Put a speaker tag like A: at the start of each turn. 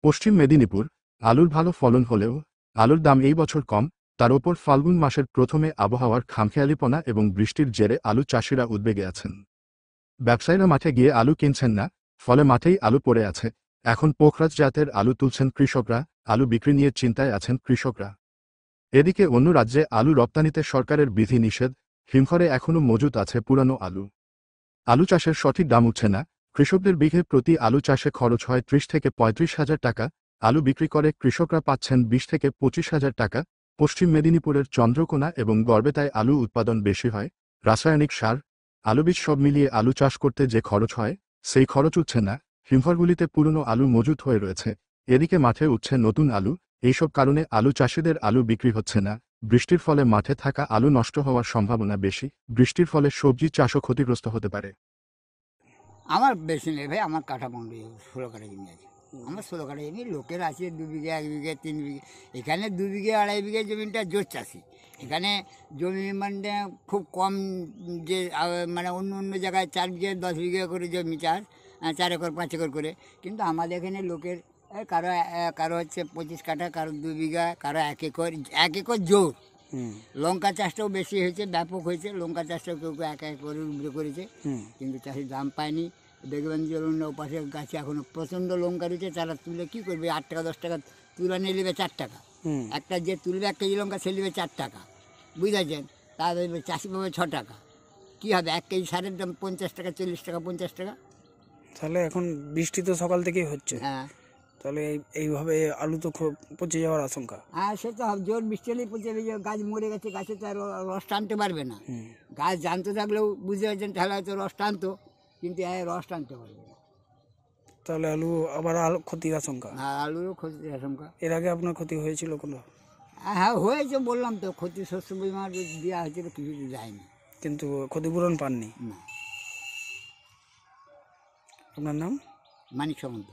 A: পশ্চিম মেদিনীপুর আলুর ভালো ফলন হলেও আলুর দাম এই বছর কম। তার ওপর ফাল্গুন মাসের প্রথমে আবহাওয়ার খামখেয়ালিপনা এবং বৃষ্টির জেরে আলু চাষিরা উদ্বেগে আছেন। ব্যবসায়ীরা মাঠে গিয়ে আলু কিনছেন না, ফলে মাঠেই আলু পড়ে আছে। এখন পোখরাজ জাতের আলু তুলছেন কৃষকরা, আলু বিক্রি নিয়ে চিন্তায় আছেন কৃষকরা। এদিকে অন্য রাজ্যে আলু রপ্তানিতে সরকারের বিধি নিষেধ, হিমঘরে এখনও মজুত আছে পুরানো আলু। আলু চাষের সঠিক দাম উঠছে না। কৃষকদের বিঘে প্রতি আলু চাষে খরচ হয় ৩০ থেকে ৩৫ হাজার টাকা, আলু বিক্রি করে কৃষকরা পাচ্ছেন ২০ থেকে ২৫ হাজার টাকা। পশ্চিম মেদিনীপুরের চন্দ্রকোনা এবং গড়বেতায় আলু উৎপাদন বেশি হয়। রাসায়নিক সার, আলু বীজ সব মিলিয়ে আলু চাষ করতে যে খরচ হয়, সেই খরচ উঠছে না। হিমঘরগুলিতে পুরনো আলু মজুত হয়ে রয়েছে। এদিকে মাঠে উঠছে নতুন আলু। এইসব কারণে আলু চাষিদের আলু বিক্রি হচ্ছে না। বৃষ্টির ফলে মাঠে থাকা আলু নষ্ট হওয়ার সম্ভাবনা বেশি। বৃষ্টির ফলে সবজি চাষও ক্ষতিগ্রস্ত হতে পারে।
B: আমার বেশি নেই ভাই, আমার কাঠা পনেরো 16 কাঠা জমি আছে। আমার 16 কাঠা জমি, লোকের আছে 2 বিঘে 1 বিঘে 3 বিঘে। এখানে 2 বিঘে 2.5 বিঘে জমিটা জোর চাষি। এখানে জমি মানে খুব কম, যে মানে অন্য অন্য জায়গায় 4 বিঘে 10 বিঘে করে জমি চাষ, 4 একর 5 একর করে। কিন্তু আমাদের এখানে লোকের কারো কারো হচ্ছে 25 কাঠা, কারো 2 বিঘা, কারো 1 একর, 1 একর জোর। লঙ্কা চাষটাও বেশি হয়েছে, ব্যাপক হয়েছে। লঙ্কা চাষটাও কেউ কেউ 1 একরের উপরে করেছে, কিন্তু চাষির দাম পায়নি। দেখবেন যে অন্য পাশে গাছে এখনো প্রচণ্ড লঙ্কা রয়েছে, তারা তুলে কী করবে? 8 টাকা 10 টাকা তুলে নিয়ে নেবে 4 টাকা। একটা যে তুলবে 1 কেজি লঙ্কা, সে নেবে 4 টাকা, বুঝেছেন? তাহলে চাষি পাবে 6 টাকা। কী হবে? 1 কেজি সারের দাম 50 টাকা, 40 টাকা, 50 টাকা।
C: তাহলে এখন বৃষ্টি তো সকাল থেকেই হচ্ছে,
B: হ্যাঁ,
C: তাহলে এইভাবে আলু তো খুব পচে যাওয়ার আশঙ্কা।
B: হ্যাঁ, সে তো জোর বৃষ্টি হলেই পচে যাবে। যে গাছ মরে গেছে, গাছে তো আর রস টানতে পারবে না। গাছ জানতে থাকলেও বুঝতে পারছেন, তাহলে হয়তো রস টানতো, কিন্তু রস টানতে পারবে না।
C: তাহলে আলু আবার ক্ষতির আশঙ্কা।
B: আর আলুরও ক্ষতির আশঙ্কা।
C: এর আগে আপনার ক্ষতি হয়েছিল কোনো?
B: হ্যাঁ, হয়েছে, বললাম তো, ক্ষতি শস্য বিমা দেওয়া হয়েছিল, কিছু যায়নি।
C: কিন্তু ক্ষতিপূরণ পাননি।
B: না।
C: আপনার নাম?
B: মানিক সামন্ত।